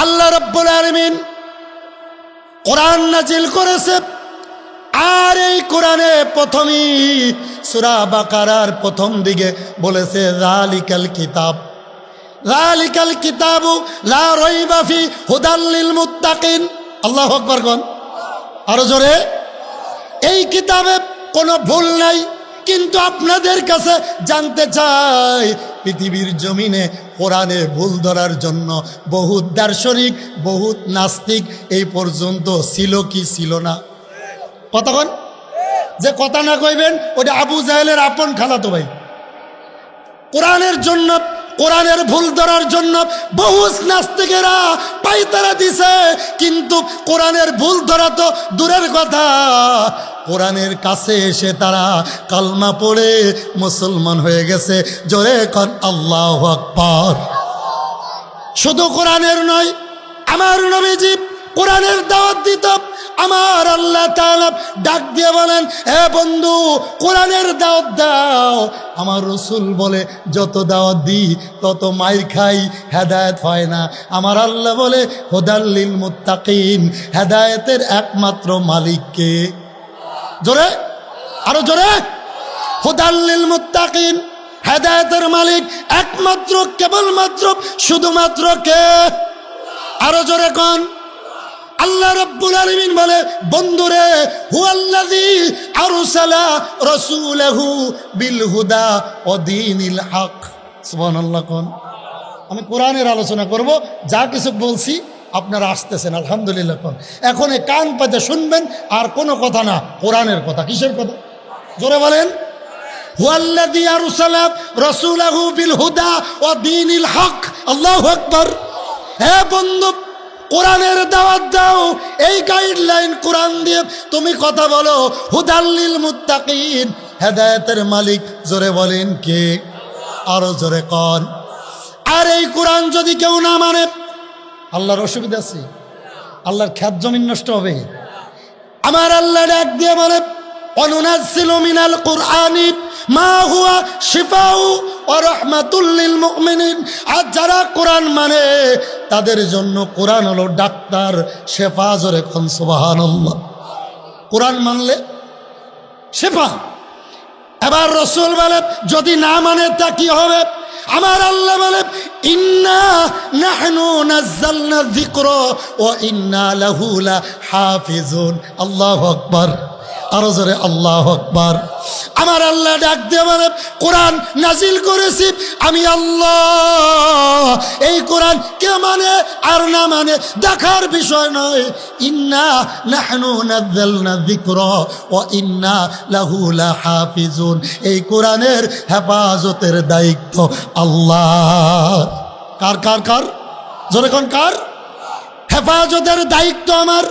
আল্লাহ রাব্বুল আলামিন কোরআন নাজিল করেছে। আর এই কোরআনে প্রথমেই সূরা বাকারার প্রথম দিকে বলেছে যালিকাল কিতাব, যালিকাল কিতাবু লা রাইবা ফি হুদাল লিল মুত্তাকিন। আল্লাহু আকবার কোন আরো জোরে। এই কিতাবে কোনো ভুল নাই, কিন্তু আপনাদের কাছে জানতে চাই পৃথিবীর জমিনে কোরআনে ভুল ধরার জন্য বহুত দার্শনিক, বহুত নাস্তিক এই পর্যন্ত ছিল কি ছিল না? কতক্ষণ যে কথা না কইবেন ওটা আবু জাহেলের আপন খালাতো ভাই। কোরআনের জন্য, কোরআনের ভুল ধরার জন্য বহু নাস্তিকেরা পায়তারা দিছে, কিন্তু কোরআনের ভুল ধরা তো দূরের কথা, কোরআনের কাছে এসে তারা কালমা পড়ে মুসলমান হয়ে গেছে। জোরে কর আল্লাহু আকবার। শুধু কোরআনের নয়, আমার নবীজি কোরআনের দাওয়াত দিত। আমার আল্লাহ তাআলা ডাক দিয়ে বলেন, হে বন্ধু কোরআনের দাওয়াত দাও। আমার রাসূল বলে যত দাওয়াত দিই তত মাইর খাই, হেদায়েত হয় না। আমার আল্লাহ বলে হুদাল লিল মুত্তাকিন, হেদায়েতের একমাত্র মালিক কে? জোরে আরো জোরে। হুদাল লিল মুত্তাকিন, হেদায়েতের মালিক একমাত্র, কেবলমাত্র, শুধুমাত্র কে? আরো জোরে কোন? আল্লাহ রাব্বুল আলামিন বলে, বন্ধুরে হুয়াল্লাযী আরসালা রাসূলাহু বিল হুদা ওয়া দীনিল হক। সুবহানাল্লাহ কোন। আমি কোরআনের আলোচনা করব, যা কিছু বলছি আপনারা আসতেছেন আলহামদুলিল্লাহ কোন। এখন কান পাতে শুনবেন, আর কোনো কথা না, কোরআনের কথা। কিসের কথা? জোরে বলেন। হুয়াল্লাযী আরসালা রাসূলাহু বিল হুদা ওয়া দীনিল হক। আল্লাহু আকবার। হে বন্ধু কোরআনের দাওয়াত দাও, এই গাইডলাইন কোরআন দিয়ে তুমি কথা বলো। হুদাল লিল মুত্তাকিন, হেদায়েতের মালিক জোরে বলেন কে? আরো জোরে কোন। আর এই কোরআন যদি কেউ না মানে, আল্লাহর অসুবিধা আছে? আল্লাহর খ্যাত জমিন নষ্ট হবে? আমার আল্লাহ ডাক দিয়ে বলে, অনুনাজ্জিলু মিনাল কুরআনি মা হুয়া শিফাউ ওয়া রাহমাতুল লিল মুমিনিন। আর যারা কোরআন মানে তাদের জন্য কোরআন হলো ডাক্তার, শেফা। জোরে কোন সুবহানাল্লাহ। কোরআন মানলে শেফা। এবার রাসূল বলে যদি না মানে তা কি হবে? আমার আল্লাহ বলে, ইন্না নাহনু নাযালনা যিকরা ওয়া ইন্না লাহু লাহাফিজুন। আল্লাহু আকবার। আরো জোরে আল্লাহু আকবার। আমার আল্লাহ ডাক দিয়ে বলে, কোরআন নাজিল করেছি আমি আল্লাহ। এই কোরআন কে মানে আর না মানে দেখার বিষয় নয়। ইন্না নাহনু নাযালনা যিকরা ওয়া ইন্না লাহু লাহাফিজুন। এই কোরআনের হেফাজতের দায়িত্ব আল্লাহ। কার কার কার? জোরে কোন কার? হেফাজতের দায়িত্ব আমার।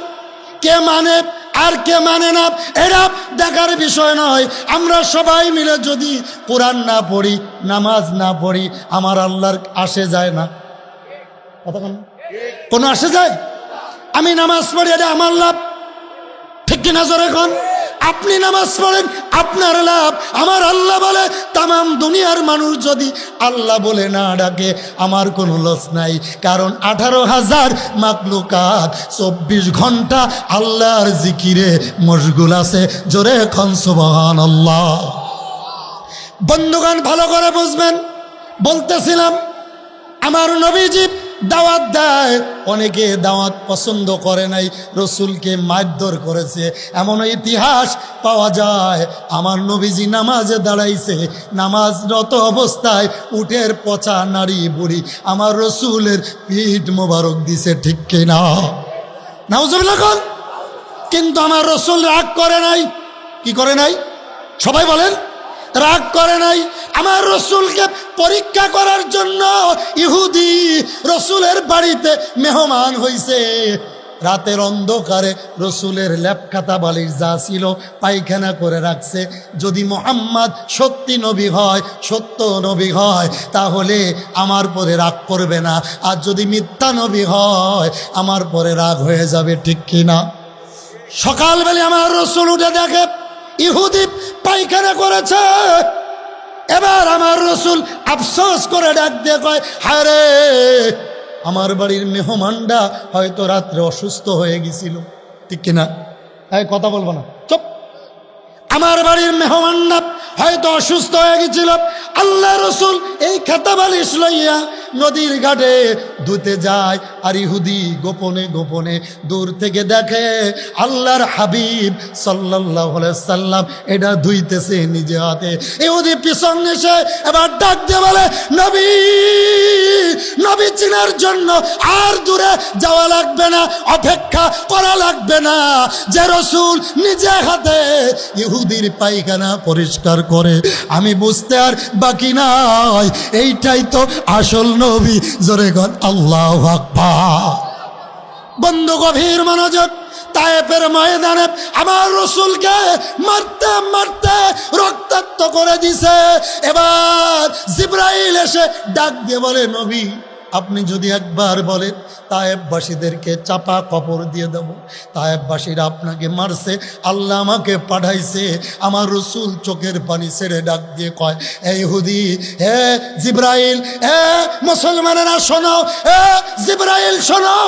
কে মানে আর কে মানে না এটা দেখার বিষয় নয়। আমরা সবাই মিলে যদি কোরআন না পড়ি, নামাজ না পড়ি, আমার আল্লাহর আসে যায় না? কোনো আসে যায়? আমি নামাজ পড়ি, এটা আমার লাভ, ঠিক কিনা? জোরে কোন। আপনি নামাজ পড়েন, আপনার লাভ। আমার আল্লাহ বলে তামাম দুনিয়ার মানুষ যদি আল্লাহ বলে না ডাকে, আমার কোনো লস নাই। কারণ 18,000 মাখলুকাত 24 ঘন্টা আল্লাহর জিকিরে মশগুল আছে। জোরে কোন সুবহানাল্লাহ। বন্ধুগণ ভালো করে বুঝবেন, বলতেছিলাম আমার নবীজি দাওয়াত দেয়। অনেকে দাওয়াত পছন্দ করে নাই, রসুলকে মারধর করেছে। এমন ইতিহাস পাওয়া যায়, আমার নবীজি নামাজে দাঁড়াইছে, নামাজরত অবস্থায় উটের পচা নারী বুড়ি আমার রসুলের পিঠ মোবারক দিছে, ঠিক কিনা? নাউজুবিল্লাহ কোন। কিন্তু আমার রসুল রাগ করে নাই। কি করে নাই? সবাই বলেন। রাগ করে নাই। আমার রসুলকে পরীক্ষা করার জন্য ইহুদি রসুলের বাড়িতে মেহমান হইছে। রাতের অন্ধকারে রসুলের লেপখাতা বালিশ যা ছিল পায়খানা করে রাখছে। যদি মুহাম্মদ সত্যি নবী হয়, সত্য নবী হয়, তাহলে আমার পরে রাগ করবে না। আর যদি মিথ্যা নবী হয়, আমার পরে রাগ হয়ে যাবে, ঠিক কিনা? সকালবেলা আমার রসুল উঠে দেখে ইহুদি পায়খানা করেছে। এবার আমার রসুল আফসোস করে ডাক দিয়ে কয়, হায় রে, আমার বাড়ির মেহমানরা হয়তো রাত্রে অসুস্থ হয়ে গেছিল, ঠিক কিনা? এই কথা বলবো না, চুপ। আমার বাড়ির মেহমানরা হয়তো অসুস্থ হয়ে গেছিল, আল্লাহ রসুল এই খেতা বালিশ লইয়া নদীর ঘাটে ধুতে যায়, আর ইহুদি গোপনে গোপনে দূর থেকে দেখে আল্লাহর হাবিব সাল্লাল্লাহু আলাইহি সাল্লাম এটা ধুইতেছে নিজে হাতে। ইহুদি পিছন এসে এবার ডাক দিয়ে বলে, নবী, নবী চিনার জন্য আর দূরে যাওয়া লাগবে না, অপেক্ষা করা লাগবে না, যে রসুল নিজে হাতে ইহুদির পায়খানা পরিষ্কার করে আমি বুঝতে আর বাকি নাই, এইটাই তো আসল নবী। জোরে গণ আল্লাহু আকবার। বন্ধু গভীর মনোযোগ, তায়েফের ময়দানে আমার রসুলকে মারতে মারতে রক্তাক্ত করে দিছে। এবার জিবরাইল এসে ডাক দিয়ে বলে, নবী আপনি যদি একবার বলেন তায়েফবাসীদেরকে চাপা কবর দিয়ে দেব। তায়েফবাসীরা আপনাকে মারছে, আল্লাহ আমাকে পাঠাইছে। আমার রসুল চোখের পানি ছেড়ে ডাক দিয়ে কয়, এই ইহুদি, হে জিবরাইল, হে মুসলমানেরা শোনো, হে জিবরাইল শোনো,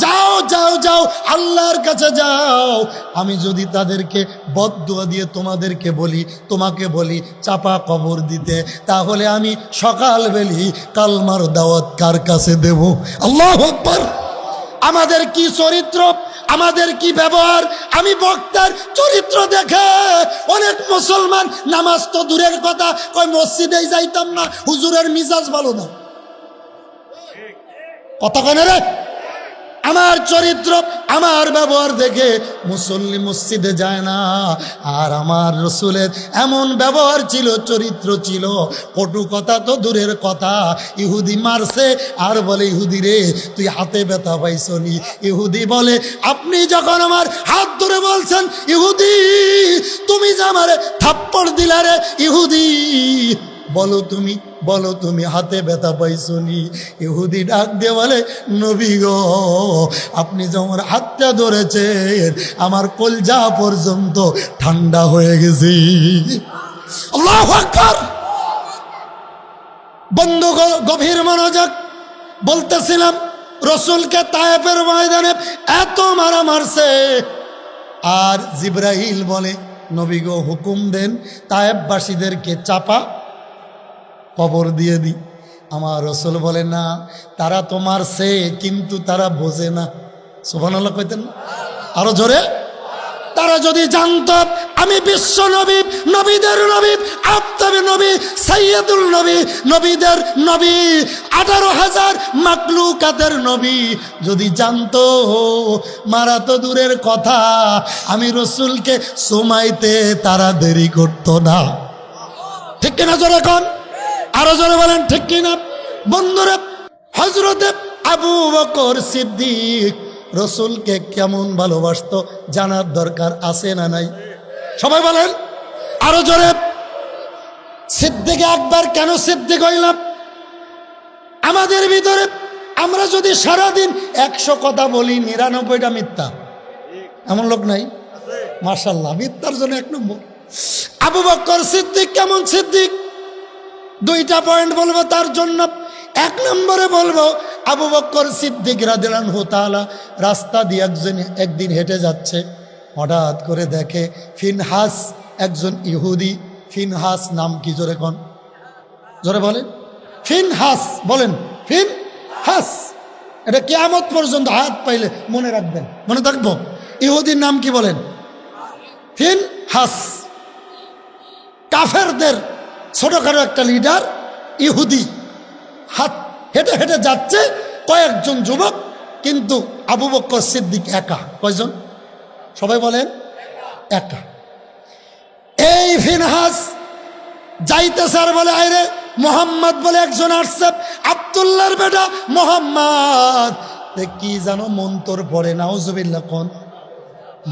যাও যাও যাও আল্লাহর কাছে যাও। আমি যদি তাদেরকে বদদুয়া দিয়ে তোমাদেরকে বলি, তোমাকে বলি চাপা কবর দিতে, তাহলে আমি সকালবেলি কালমার দাওয়াত কার কাছে দেব? আল্লাহু আকবার। আমাদের কি চরিত্র, আমাদের কি ব্যবহার, আমি বক্তার চরিত্র দেখে অনেক মুসলমান নামাজ তো দূরের কথা, কয় মসজিদেই যাইতাম না, হুজুরের মিজাজ ভালো না। কথা কেন রে? আমার চরিত্র, আমার ব্যবহার দেখে মুসল্লি মসজিদে যায় না। আর আমার রসুলের এমন ব্যবহার ছিল, চরিত্র ছিল, কটু কথা তো দূরের কথা। ইহুদি মারছে আর বলে, ইহুদি রে তুই হাতে ব্যথা পাইছনি? ইহুদি বলে, আপনি যখন আমার হাত ধরে বলছেন, ইহুদি তুমি যে আমারে থাপ্পড় দিলা রে ইহুদি, বলো তুমি, বলো তুমি হাতে ব্যথা পাইছনি? ইহুদি ডাক দিয়ে বলে, নবী গো আপনি যে আমার হাতটা ধরেছেন আমার কলজা পর্যন্ত ঠান্ডা হয়ে গেছে। আল্লাহু আকবার। বন্ধু গভীর মনোযোগ, বলতেছিলাম রসুলকে তায়েফের ময়দানে এত মারা মারছে, আর জিবরাইল বলে, নবী গো হুকুম দেন তায়েফবাসীদেরকে চাপা কবর দিয়ে দি। আমার রসুল বলে, না, তারা তো মারছে কিন্তু তারা বোঝে না। সুবহানাল্লাহ কইতেন না? আরো জোরে। তারা যদি জানত আমি বিশ্ব নবী, নবীদের নবী, আফতাবে নবী, সাইয়্যিদুল নবী, নবীদের নবী, 18,000 মাখলুকাতের নবী, যদি জানতো মারা তো দূরের কথা, আমি রসুলকে সুমাইতে তারা দেরি করতো না। ঠিক কিনা? জোরে কোন, আরো জোরে বলেন ঠিক কিনা? বন্ধুরা, হযরতে আবু বকর সিদ্দিক রসুলকে কেমন ভালোবাসতো জানার দরকার আছে না নাই? সবাই বলেন আরো জোরে। সিদ্দিক আকবর কেন সিদ্দিক হইলাম? আমাদের ভিতরে আমরা যদি সারাদিন 100 কথা বলি, 99টা মিথ্যা, এমন লোক নাই? মাশাআল্লাহ, মিথ্যার জন্য 1 নম্বর। আবু বকর সিদ্দিক কেমন সিদ্দিক? 2টা পয়েন্ট বলবো তার জন্য। 1 নম্বরে বলবো, আবু বকর সিদ্দিক রাদিয়াল্লাহু তাআলা রাস্তা দিয়ে একদিন হেঁটে যাচ্ছে, হঠাৎ করে দেখে ফিনহাস, একজন ইহুদি। ফিনহাস নাম কি? জোরে কোন, জোরে বলেন। ফিনহাস, বলেন ফিনহাস। এটা কিয়ামত পর্যন্ত হাত পাইলে মনে রাখবেন, মনে থাকবো। ইহুদির নাম কি বলেন? ফিনহাস। কাফেরদের ছোটখাটো একটা লিডার ইহুদি। হাত হেঁটে হেঁটে যাচ্ছে কয়েকজন যুবক, কিন্তু আবু বকর সিদ্দিক একা। কয়জন? সবাই বলেন একা। এই ফিনহাস যাইতেছে আর বলে, আরে মোহাম্মদ বলে একজন আসছে, আব্দুল্লাহর বেটা মোহাম্মদ। কি জানো মন্তর পড়ে, নাউজুবিল্লাহ কোন,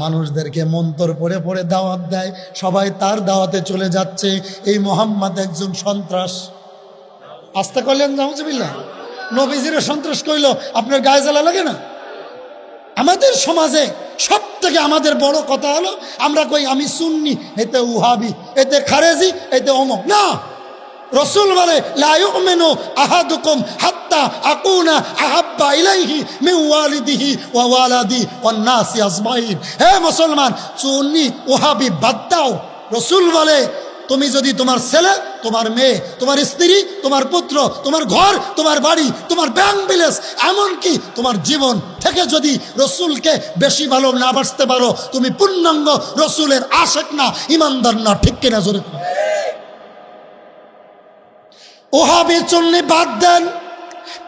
মানুষদেরকে মন্তর পড়ে পড়ে দাওয়াত দেয়, সবাই তার দাওয়াতে চলে যাচ্ছে। এই মোহাম্মদ একজন সন্ত্রাস। আস্তে করলেন নাউজুবিল্লাহ। নবীজিরে সন্ত্রাস কইল, আপনার গায়ে জ্বালা লাগে না? আমাদের সমাজে সব থেকে আমাদের বড় কথা হলো, আমরা কই আমি সুন্নি, এতে উহাবি, এতে খারেজি, এতে অমক। না, রসুল বলে লা ইউমিনু আহাদুকুম হাত্তা আকুনা আহাব্বা ইলাইহি মিন ওয়ালিদিহি ওয়া ওয়ালাদি ওয়ান নাসি আজমাইন। হে মুসলমান, সুন্নি ওহাবি বাদ দাও। রসুল বলে তুমি যদি তোমার ছেলে, তোমার মেয়ে, তোমার স্ত্রী, তোমার পুত্র, তোমার ঘর, তোমার বাড়ি, তোমার ব্যাংক ব্যালেন্স, এমনকি তোমার জীবন থেকে যদি রসুলকে বেশি ভালো না বাসতে পারো, তুমি পূর্ণাঙ্গ রসুলের আশেক না, ইমানদার না। ঠিক কিনা জোরে? ওহাবি চুন্নি বাদ দেন।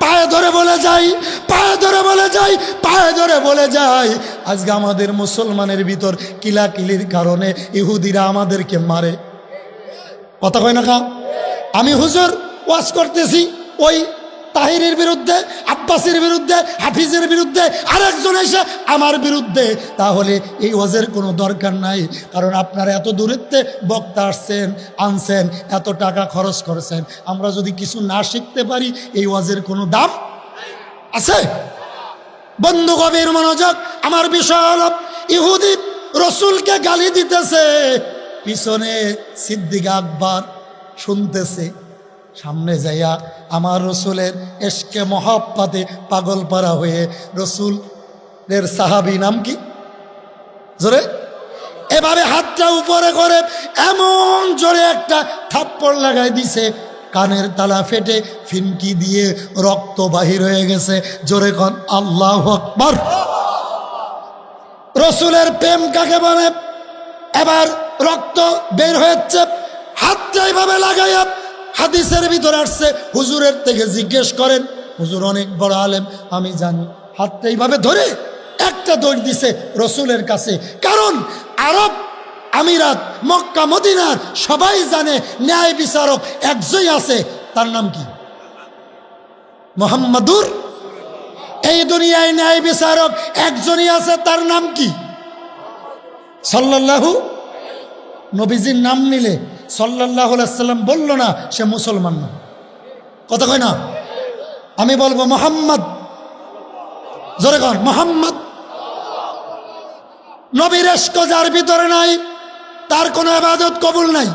পায়ে ধরে বলে যাই, পায়ে ধরে বলে যাই, পায়ে ধরে বলে যাই, আজকে আমাদের মুসলমানের ভিতর কিলাকিলির কারণে ইহুদিরা আমাদেরকে মারে। কথা কয় না কা? আমি হুজুর ওয়াজ করতেছি, ওই তাহিরের বিরুদ্ধে, আব্বাসের বিরুদ্ধে, হাফিজের বিরুদ্ধে, আরেকজন এসে আমার বিরুদ্ধে, তাহলে এই ওয়াজের কোনো দরকার নাই। কারণ আপনারা এত দূরত্বে বক্তা আসছেন, আনছেন, এত টাকা খরচ করেছেন, আমরা যদি কিছু না শিখতে পারি এই ওয়াজের কোনো দাম আছে? বন্ধু গভীর মনোযোগ, আমার বিষয় হল ইহুদি রসুলকে গালি দিতেছে, পিছনে সিদ্দিক আকবর শুনতেছে, সামনে যাইয়া আমার রসুলের এশকে মহব্বতে পাগল পারা হয়ে রসুলের সাহাবী নাম কি জোরে এভাবে হাতটা উপরে করে এমন জোরে একটা থাপ্পড় লাগাই দিছে, কানের তালা ফেটে ফিনকি দিয়ে রক্ত বাহির হয়ে গেছে। জোরে কোন আল্লাহু আকবার। রসুলের প্রেম কাকে বলে? এবার রক্ত বের হয়েছে, হাতটা এইভাবে লাগাইয়া, হাদিসের ভিতরে আসছে, হুজুরের থেকে জিজ্ঞেস করেন, হুজুর অনেক বড় আলেম আমি জানি, হাতটা এইভাবে ধরে একটা দৌড় দিছে রসুলের কাছে। কারণ আরব আমিরাত, মক্কা, মদিনার সবাই জানে ন্যায় বিচারক একজনই আছে, তার নাম কি? মুহাম্মাদুর। এই দুনিয়ায় ন্যায় বিচারক একজনই আছে, তার নাম কি? সাল্লাল্লাহু। নবীজির নাম নিলে সাল্লাল্লাহু আলাইহি সাল্লাম বলল না সে মুসলমান না। কথা কয় না? আমি বলবো মুহাম্মদ, জোরে কর মুহাম্মদ। নবীর ইশক যার ভিতরে নাই তার কোনো ইবাদত কবুল নাই।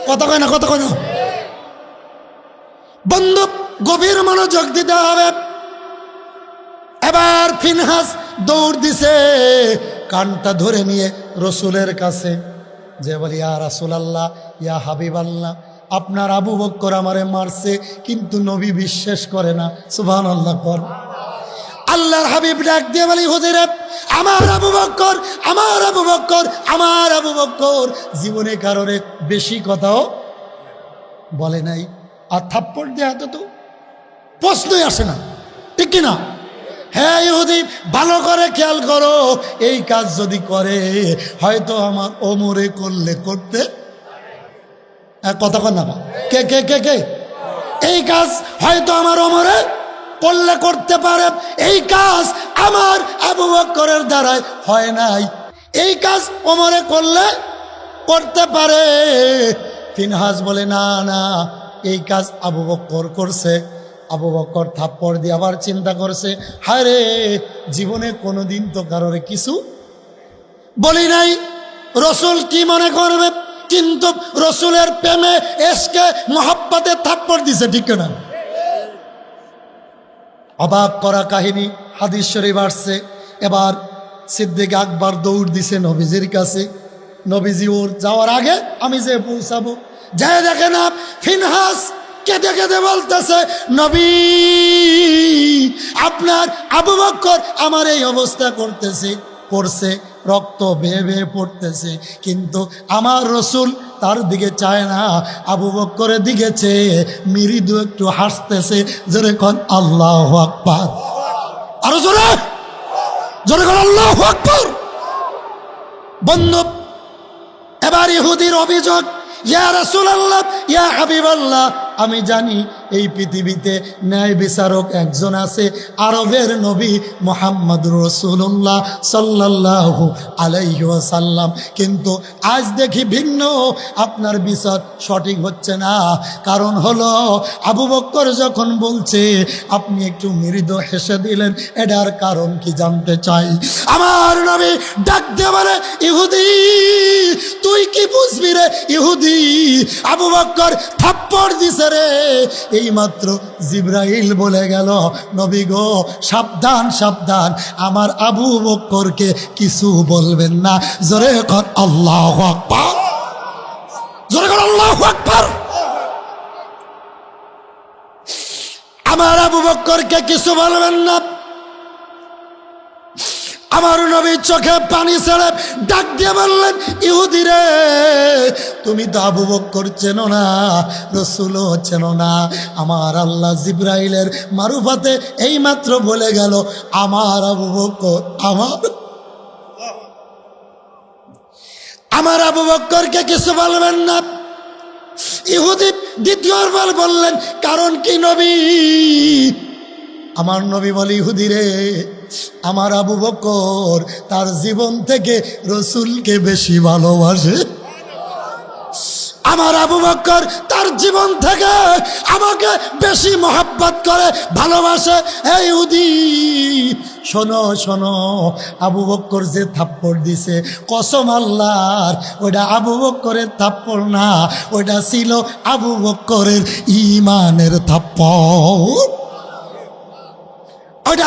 কথা কয় না? কথা কয় না? বন্ধু গভীর মনোযোগ দিতে হবে। এবার ফিনহাস দৌড় দিছে, কানটা ধরে নিয়ে রসুলের কাছে যে বলি, ইয়া রাসূলুল্লাহ, ইয়া হাবিবাল্লাহ, আপনার আবু বকর আমারে মারছে, কিন্তু নবী বিশ্বাস করে না। সুবহানাল্লাহ কর। আল্লাহর হাবিব ডাক দিয়ে বলি, হুজুরে আমার আবু বকর, আমার আবু বকর, আমার আবু বকর জীবনে কারণে বেশি কথাও বলে নাই। আর থাপ্পড় দেয়া তো প্রশ্নই আসে না। ঠিক কিনা? হ্যাঁ ইহুদি, ভালো করে খেয়াল করো, এই কাজ যদি করে হয়তো আমার ওমরে করলে করতে, কথা কর না, কে কে কে কে এই কাজ হয়তো আমার ওমরে করলে করতে পারে, এই কাজ আমার আবু বকরের দ্বারাই হয় নাই, এই কাজ ওমরে করলে করতে পারে। ফিনহাস বলে না না, এই কাজ আবু বকর করছে। আবু বকর থাপ্পড় দিয়ে আবার চিন্তা করছে, হায় রে, জীবনে কোনোদিন তো কারোর কিছু বলি নাই, রসুল কি মনে করবে? কিন্তু রসুলের প্রেমে এসকে মহব্বতে থাপ্পড় দিছে। ঠিক না? অবাক করা কাহিনী, হাদিস শরীফ আসছে। এবার সিদ্দিক আকবর দৌড় দিছে নবীজির কাছে। নবীজি ওর যাওয়ার আগে আমি যে পৌঁছাবো, যাই দেখে না ফিনহাস কেঁদে কেঁদে বলতেছে, নবী আপনার আবু বকর আমার এই অবস্থা করছে, রক্ত বেয়ে বেয়ে পড়তেছে, কিন্তু আমার রসুল তার দিকে চায় না, আবু বকরের দিকে চেয়ে মৃদু একটু হাসতেছে। জোরে কোন আল্লাহু আকবার। আরো জোরে, জোরে কোন আল্লাহু আকবার। বন্ধু এবার ইহুদির অভিযোগ, ইয়া রাসূলুল্লাহ, ইয়া হাবিবাল্লাহ, আমি জানি এই পৃথিবীতে ন্যায় বিচারক একজন আছে, আরবের নবী মুহাম্মদুর রাসূলুল্লাহ সাল্লাল্লাহু আলাইহি ওয়াসাল্লাম। কিন্তু আজ দেখি ভিন্ন, আপনার বিচার সঠিক হচ্ছে না। কারণ হলো আবু বকর যখন বলছে আপনি একটু মৃদু হেসে দিলেন, এটার কারণ কি জানতে চাই। আমার নবী ডাক দিয়ে বলে, ইহুদি তুই কি বুঝবি রে ইহুদি। আবু বকর থাপ্পড় দিছে রে। এইমাত্র জিবরাইল বলে গেল, নবী গো সাবধান সাবধান, আমার আবু বকরকে কিছু বলবেন না। জোরে কর আল্লাহু আকবার, জোরে কর আল্লাহু আকবার। আমার আবু বকরকে কিছু বলবেন না। আমার নবী চোখে পানি ছেড়ে ডাক দিয়ে বললেন, ইহুদি রে তুমি তো আবু বকর চেনো না, রাসূলও চেনো না। আমার আল্লাহ জিবরাইলের মারুফাতে এইমাত্র বলে গেল আমার আবু বকর আমার আবু বকরকে কিছু বলবেন না। ইহুদি দ্বিতীয়বার বললেন, কারণ কি নবী। আমার নবী বলে, ইহুদি রে আমার আবু বকর তার জীবন থেকে রসুলকে বেশি ভালোবাসে। আমার আবু বকর তার জীবন থেকে আমাকে বেশি মহব্বত করে, ভালোবাসে। এই ইহুদি শোনো শোনো, আবু বকর যে থাপ্পড় দিছে কসম আল্লাহর, ওইটা আবু বকরের থাপ্পড় না, ওইটা ছিল আবু বকরের ঈমানের থাপ্পড়। ওইটা